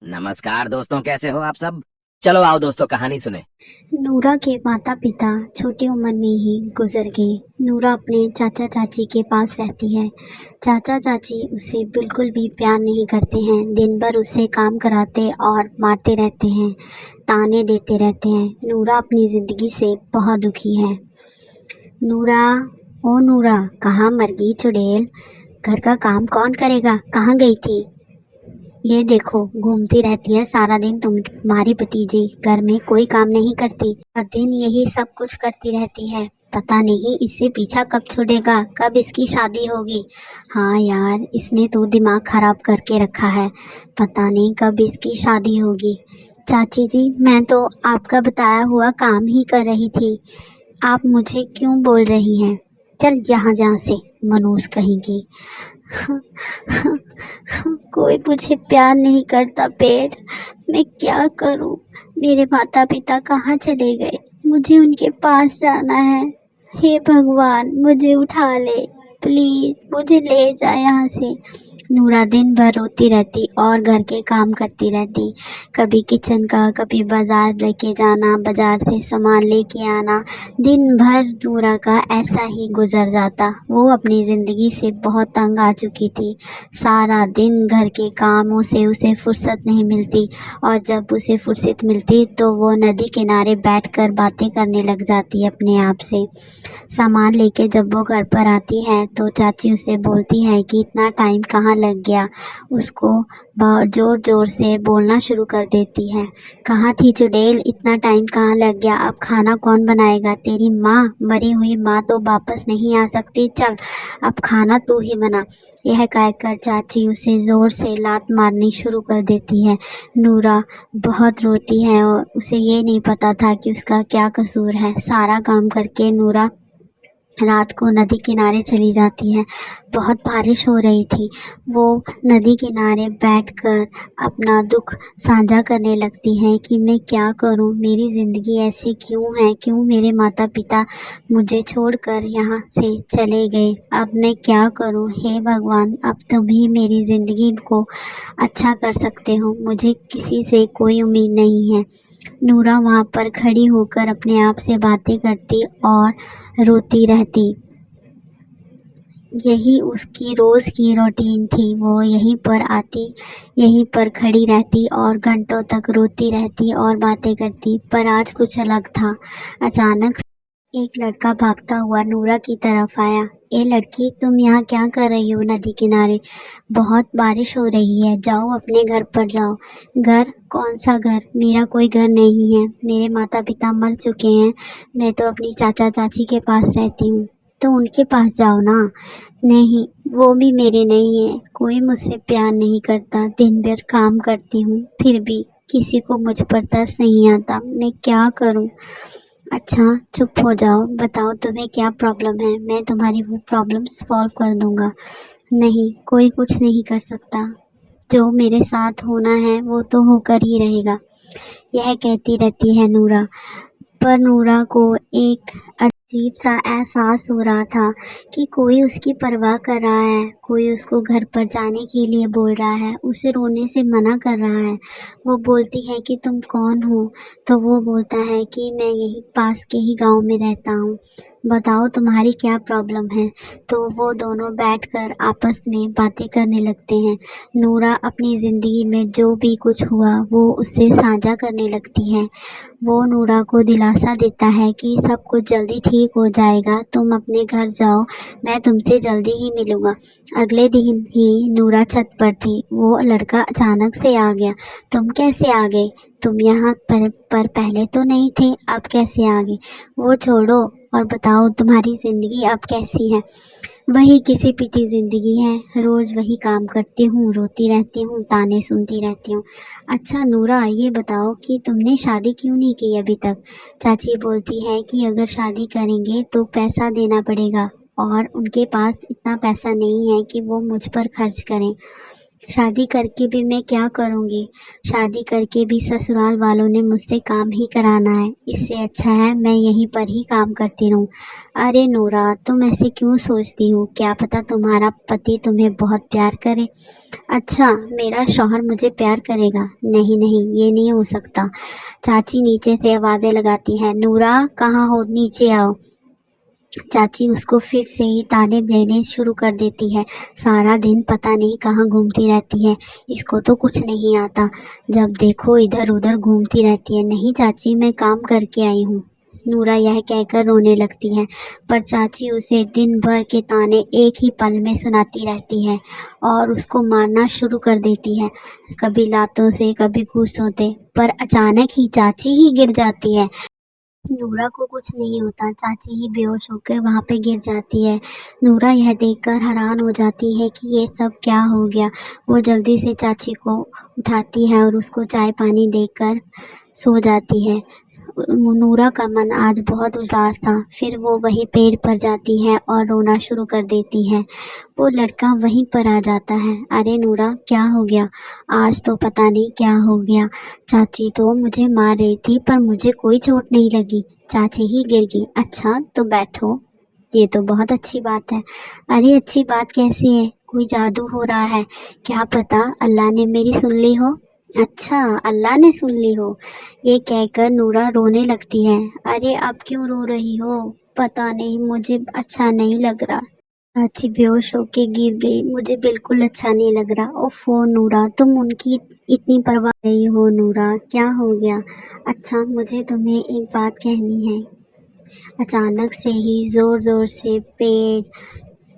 नमस्कार दोस्तों, कैसे हो आप सब। चलो आओ दोस्तों, कहानी सुने। नूरा के माता पिता छोटी उम्र में ही गुजर गए। नूरा अपने चाचा चाची के पास रहती है। चाचा चाची उसे बिल्कुल भी प्यार नहीं करते हैं। दिन भर उसे काम कराते और मारते रहते हैं, ताने देते रहते हैं। नूरा अपनी ज़िंदगी से बहुत दुखी है। नूरा, ओ नूरा, कहाँ मर गई चुड़ैल? घर का काम कौन करेगा? कहाँ गई थी? ये देखो, घूमती रहती है सारा दिन तुम्हारी भतीजी। घर में कोई काम नहीं करती, हर दिन यही सब कुछ करती रहती है। पता नहीं इससे पीछा कब छूटेगा, कब इसकी शादी होगी। हाँ यार, इसने तो दिमाग खराब करके रखा है। पता नहीं कब इसकी शादी होगी। चाची जी, मैं तो आपका बताया हुआ काम ही कर रही थी। आप मुझे क्यों बोल रही हैं? चल यहाँ जहाँ से, मनूस कहेगी। कोई मुझे प्यार नहीं करता पेट। मैं क्या करूं? मेरे माता पिता कहाँ चले गए? मुझे उनके पास जाना है। हे भगवान, मुझे उठा ले, प्लीज मुझे ले जा यहाँ से। नूरा दिन भर रोती रहती और घर के काम करती रहती। कभी किचन का, कभी बाजार लेके जाना, बाजार से सामान लेके आना। दिन भर नूरा का ऐसा ही गुजर जाता। वो अपनी ज़िंदगी से बहुत तंग आ चुकी थी। सारा दिन घर के कामों से उसे फुर्सत नहीं मिलती, और जब उसे फुर्सत मिलती तो वो नदी किनारे बैठकर बातें करने लग जाती अपने आप से। सामान लेके जब वो घर पर आती है तो चाची उसे बोलती है कि इतना टाइम कहाँ लग गया। उसको बहुत ज़ोर ज़ोर से बोलना शुरू कर देती है। कहाँ थी चुड़ैल? इतना टाइम कहाँ लग गया? अब खाना कौन बनाएगा? तेरी माँ, मरी हुई माँ तो वापस नहीं आ सकती। चल, अब खाना तू ही बना। यह कहकर चाची उसे ज़ोर से लात मारनी शुरू कर देती है। नूरा बहुत रोती है और उसे ये नहीं पता था कि उसका क्या कसूर है। सारा काम करके नूरा रात को नदी किनारे चली जाती है। बहुत बारिश हो रही थी। वो नदी किनारे बैठकर अपना दुख साझा करने लगती है कि मैं क्या करूं, मेरी ज़िंदगी ऐसे क्यों है, क्यों मेरे माता पिता मुझे छोड़कर यहाँ से चले गए। अब मैं क्या करूं? हे भगवान, अब तुम ही मेरी ज़िंदगी को अच्छा कर सकते हो। मुझे किसी से कोई उम्मीद नहीं है। नूरा वहाँ पर खड़ी होकर अपने आप से बातें करती और रोती रहती। यही उसकी रोज़ की रूटीन थी। वो यहीं पर आती, यहीं पर खड़ी रहती और घंटों तक रोती रहती और बातें करती। पर आज कुछ अलग था। अचानक एक लड़का भागता हुआ नूरा की तरफ आया। ए लड़की, तुम यहाँ क्या कर रही हो नदी किनारे? बहुत बारिश हो रही है, जाओ अपने घर पर जाओ। घर? कौन सा घर? मेरा कोई घर नहीं है। मेरे माता पिता मर चुके हैं। मैं तो अपनी चाचा चाची के पास रहती हूँ। तो उनके पास जाओ ना। नहीं, वो भी मेरे नहीं है। कोई मुझसे प्यार नहीं करता। दिन भर काम करती हूँ, फिर भी किसी को मुझ पर तरस नहीं आता। मैं क्या करूँ? अच्छा, चुप हो जाओ। बताओ तुम्हें क्या प्रॉब्लम है, मैं तुम्हारी वो प्रॉब्लम सॉल्व कर दूंगा। नहीं, कोई कुछ नहीं कर सकता। जो मेरे साथ होना है वो तो होकर ही रहेगा। यह कहती रहती है नूरा। पर नूरा को एक अजीब सा एहसास हो रहा था कि कोई उसकी परवाह कर रहा है, कोई उसको घर पर जाने के लिए बोल रहा है, उसे रोने से मना कर रहा है। वो बोलती है कि तुम कौन हो? तो वो बोलता है कि मैं यही पास के ही गांव में रहता हूँ। बताओ तुम्हारी क्या प्रॉब्लम है? तो वो दोनों बैठकर आपस में बातें करने लगते हैं। नूरा अपनी ज़िंदगी में जो भी कुछ हुआ वो उससे साझा करने लगती है। वो नूरा को दिलासा देता है कि सब कुछ जल्दी ठीक हो जाएगा, तुम अपने घर जाओ, मैं तुमसे जल्दी ही मिलूँगा। अगले दिन ही नूरा छत पर थी। वो लड़का अचानक से आ गया। तुम कैसे आ गए? तुम यहाँ पर पहले तो नहीं थे, अब कैसे आ गए? वो छोड़ो और बताओ तुम्हारी ज़िंदगी अब कैसी है? वही किसी पिटी ज़िंदगी है। रोज़ वही काम करती हूँ, रोती रहती हूँ, ताने सुनती रहती हूँ। अच्छा नूरा, ये बताओ कि तुमने शादी क्यों नहीं की अभी तक? चाची बोलती है कि अगर शादी करेंगे तो पैसा देना पड़ेगा, और उनके पास इतना पैसा नहीं है कि वो मुझ पर खर्च करें। शादी करके भी मैं क्या करूँगी? शादी करके भी ससुराल वालों ने मुझसे काम ही कराना है। इससे अच्छा है मैं यहीं पर ही काम करती रहूँ। अरे नूरा, तुम ऐसे क्यों सोचती हो? क्या पता तुम्हारा पति तुम्हें बहुत प्यार करे। अच्छा, मेरा शौहर मुझे प्यार करेगा? नहीं नहीं, ये नहीं हो सकता। चाची नीचे से आवाज़ें लगाती हैं, नूरा कहाँ हो, नीचे आओ। चाची उसको फिर से ही ताने देने शुरू कर देती है। सारा दिन पता नहीं कहाँ घूमती रहती है, इसको तो कुछ नहीं आता। जब देखो इधर उधर घूमती रहती है। नहीं चाची, मैं काम करके आई हूँ। नूरा यह कहकर रोने लगती है, पर चाची उसे दिन भर के ताने एक ही पल में सुनाती रहती है और उसको मारना शुरू कर देती है, कभी लातों से कभी घूंसों से। पर अचानक ही चाची ही गिर जाती है। नूरा को कुछ नहीं होता, चाची ही बेहोश होकर वहाँ पे गिर जाती है। नूरा यह देखकर हैरान हो जाती है कि ये सब क्या हो गया। वो जल्दी से चाची को उठाती है और उसको चाय पानी देकर सो जाती है। नूरा का मन आज बहुत उदास था। फिर वो वहीं पेड़ पर जाती है और रोना शुरू कर देती है। वो लड़का वहीं पर आ जाता है। अरे नूरा, क्या हो गया? आज तो पता नहीं क्या हो गया। चाची तो मुझे मार रही थी पर मुझे कोई चोट नहीं लगी, चाची ही गिर गई। अच्छा तो बैठो, ये तो बहुत अच्छी बात है। अरे अच्छी बात कैसी है? कोई जादू हो रहा है, क्या पता अल्लाह ने मेरी सुन ली हो। अच्छा, अल्लाह ने सुन ली हो, ये कहकर नूरा रोने लगती है। अरे अब क्यों रो रही हो? पता नहीं, मुझे अच्छा नहीं लग रहा। चाची बेहोश होके गिर गई, मुझे बिल्कुल अच्छा नहीं लग रहा। ओफो नूरा, तुम उनकी इतनी परवाह नहीं हो। नूरा, क्या हो गया? अच्छा, मुझे तुम्हें एक बात कहनी है। अचानक से ही जोर जोर से पेड़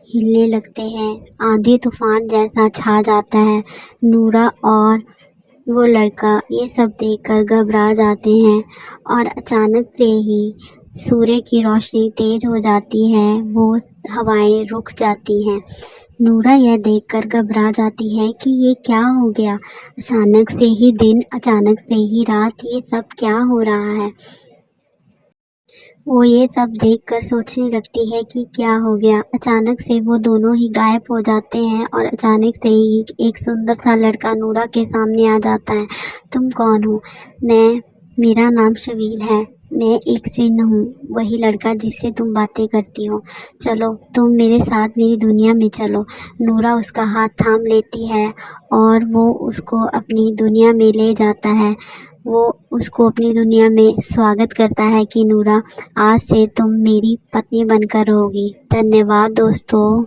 हिलने लगते हैं, आंधी तूफान जैसा छा जाता है। नूरा और वो लड़का ये सब देखकर घबरा जाते हैं और अचानक से ही सूर्य की रोशनी तेज हो जाती है, वो हवाएं रुक जाती हैं। नूरा यह देखकर घबरा जाती है कि ये क्या हो गया। अचानक से ही दिन, अचानक से ही रात, ये सब क्या हो रहा है। वो ये सब देखकर सोचने लगती है कि क्या हो गया। अचानक से वो दोनों ही गायब हो जाते हैं और अचानक से ही एक सुंदर सा लड़का नूरा के सामने आ जाता है। तुम कौन हो? मेरा नाम शबील है, मैं एक चिन्ह हूँ, वही लड़का जिससे तुम बातें करती हो। चलो तुम मेरे साथ मेरी दुनिया में चलो। नूरा उसका हाथ थाम लेती है और वो उसको अपनी दुनिया में ले जाता है। वो उसको अपनी दुनिया में स्वागत करता है कि नूरा, आज से तुम मेरी पत्नी बनकर रहोगी। धन्यवाद दोस्तों।